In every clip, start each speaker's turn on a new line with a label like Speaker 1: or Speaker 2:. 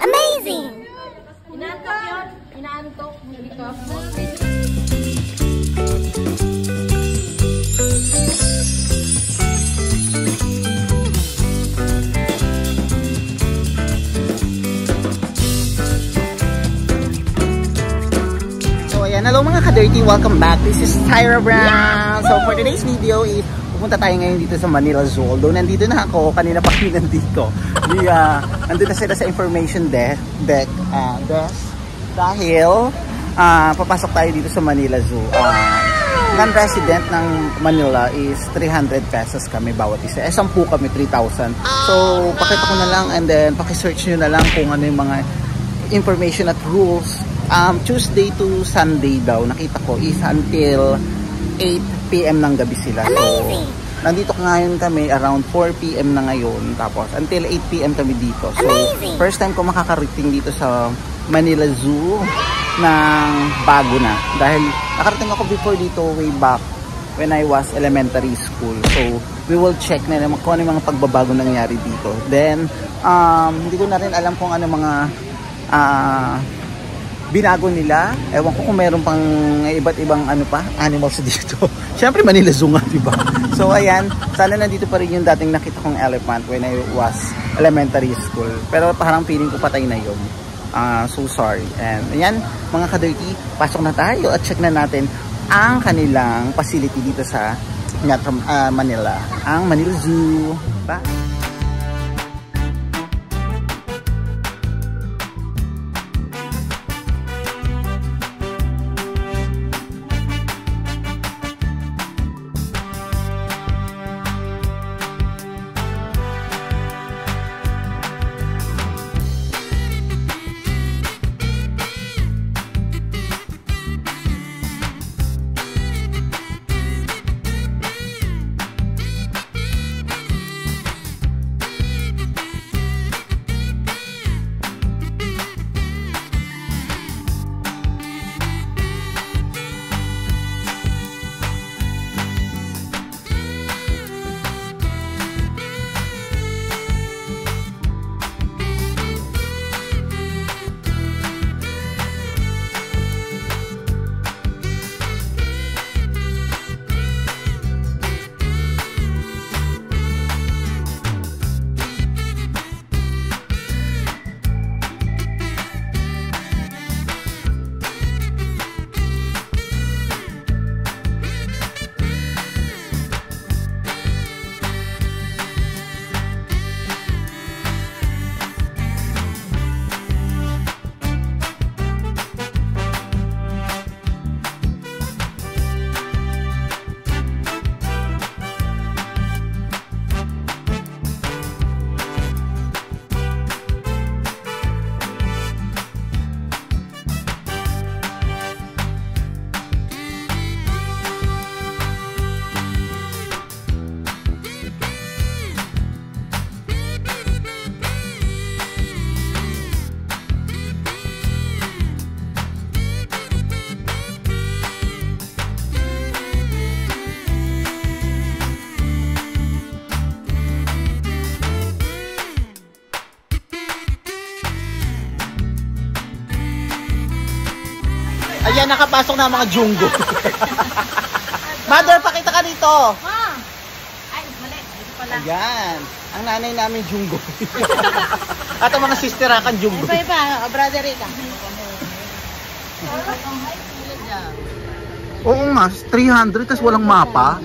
Speaker 1: Amazing!
Speaker 2: Inaantok yun? Inaantok? Hindi ka?
Speaker 3: Hello mga ka-dirty, welcome back. This is Tyra Brown. So for today's video, pupunta tayo ngayon dito sa Manila Zoo. Although nandito na ako, kanina pa rin nandito. Nandito na sila sa information desk. Dahil papasok tayo dito sa Manila Zoo. Non-resident ng Manila is 300 pesos kami bawat isa. 10 kami, 3,000. So pakita ko na lang and then pakisearch nyo na lang kung ano yung mga information at rules. Tuesday to Sunday daw, nakita ko is until 8 PM ng gabi sila. So, nandito ngayon kami around 4 PM na ngayon. Tapos, until 8 PM kami dito. So, first time ko makakarating dito sa Manila Zoo ng bago na. Dahil, nakarating ako before dito way back when I was elementary school. So, we will check na naman kung ano yung mga pagbabago nangyari dito. Then, hindi ko na rin alam kung ano mga binago nila. Ewan ko kung meron pang iba't ibang ano pa, animals dito. Siyempre Manila Zoo nga, diba? So ayan, sana nandito pa rin yung dating nakita kong elephant when I was elementary school. Pero parang feeling ko patay na yun. So sorry. And ayan, mga ka-dirty, pasok na tayo at check na natin ang kanilang facility dito sa Manila. Ang Manila Zoo. Bye! Ayan, nakapasok na ang mga junggo. Mother, pakita ka dito.
Speaker 2: Ay, mali. Dito pala.
Speaker 3: Ayan, ang nanay namin junggo. At ang mga sisterakan junggo.
Speaker 2: Iba, brother Rika.
Speaker 3: Oo nga, 300 tas walang mapa.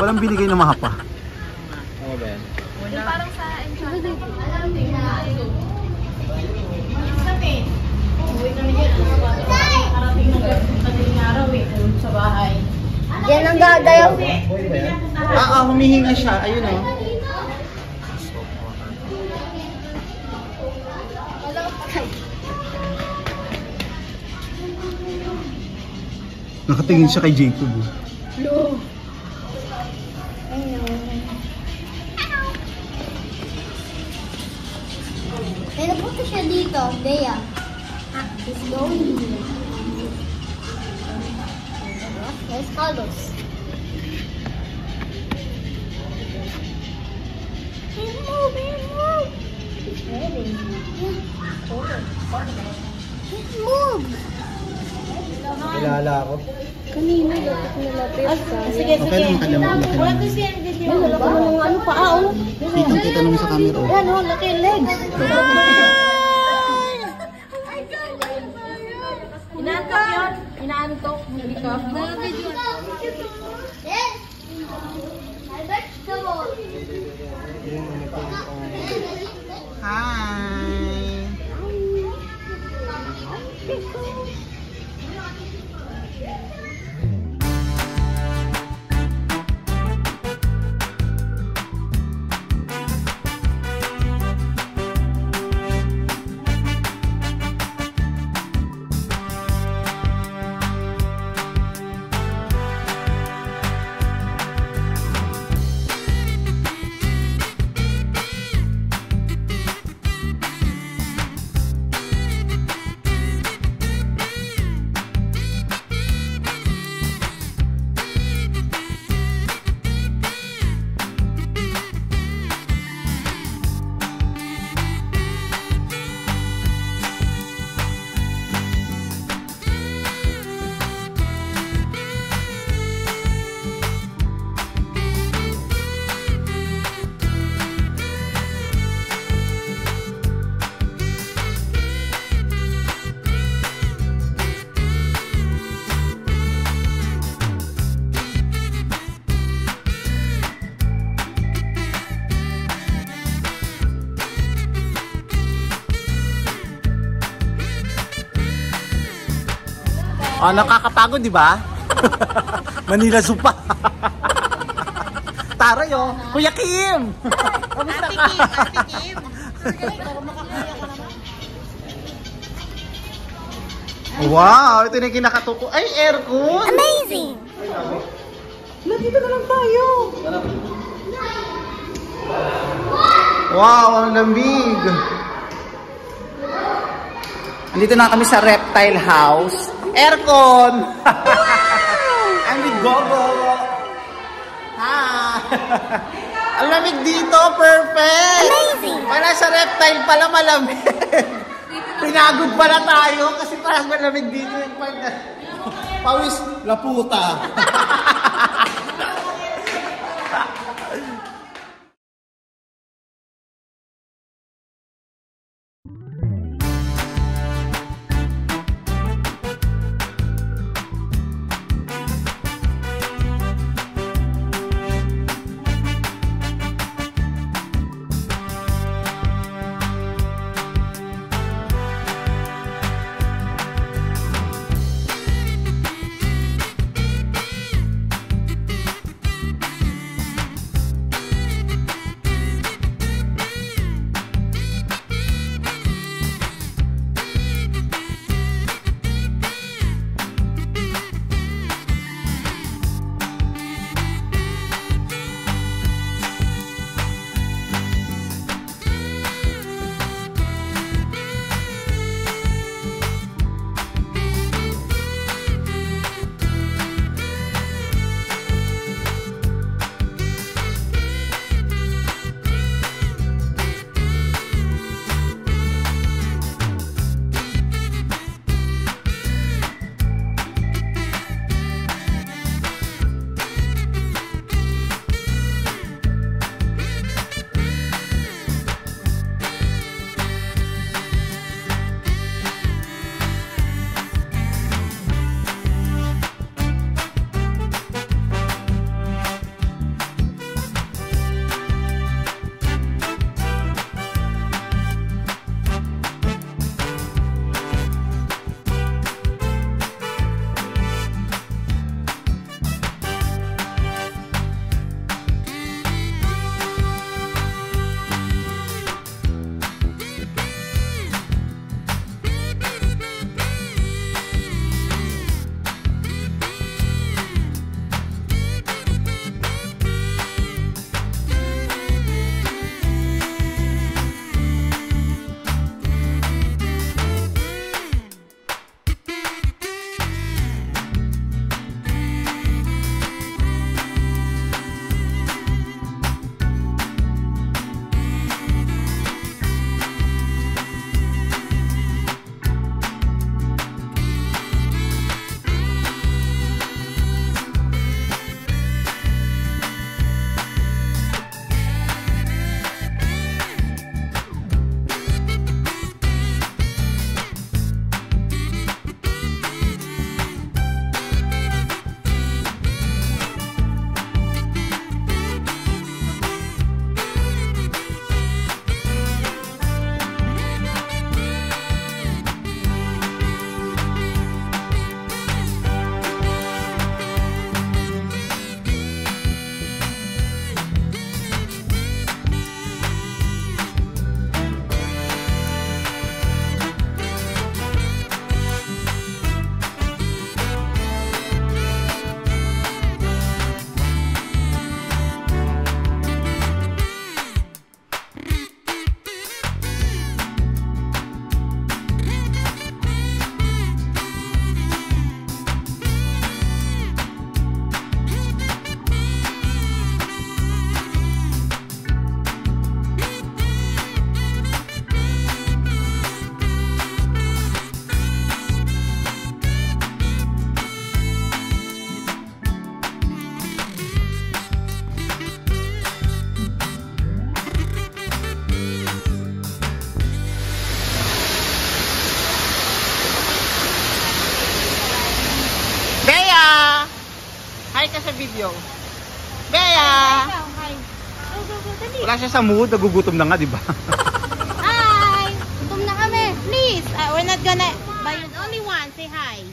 Speaker 3: Walang binigay na mapa.
Speaker 4: Oo ba yan?
Speaker 2: Parang sa enchantment. Sa bahay.
Speaker 1: Yan ang gagayaw.
Speaker 3: Humihinga siya. Ayun o. Nakatingin siya kay Jacob.
Speaker 1: Hello. May napunta siya dito, Bea. He's going here. Where's Carlos? He's moving. He's moving. Move!
Speaker 3: Kilala ako.
Speaker 1: Kanina, dapat nilapit sa...
Speaker 2: Sige,
Speaker 3: Okay lang, kalamang laki
Speaker 2: Wala
Speaker 3: naman.
Speaker 2: ko siya ang video.
Speaker 1: Wala ka ng ano pa, oh.
Speaker 3: Kitang-kita naman sa camera. Oh.
Speaker 1: Yan, oh, laki yung legs.
Speaker 2: Inaantok yun. Inaantok. Hindi ka.
Speaker 1: Yes! Alberto!
Speaker 3: Hi! Oh, nakakapagod, di ba? Manila Zoo pa. Taray, oh. Kuya Kim! Kamusta ka?
Speaker 2: Ate Kim.
Speaker 3: Wow, ito na yung kinakatuko. Ay, aircon!
Speaker 1: Amazing!
Speaker 3: Nandito na lang tayo. Wow, ang lamig. Andito na kami sa reptile house. Aircon! I'm with Gogo. Hi! Ang lamig dito, perfect!
Speaker 1: Amazing!
Speaker 3: Wala sa reptile pala malamig. Pinagod pala tayo kasi parang malamig dito yung pawis laputa. video. Bea! Wala siya sa mood, nagugutom na nga, di ba?
Speaker 2: Hi! Gutom na kami. Please, we're not gonna buy only one. Say hi.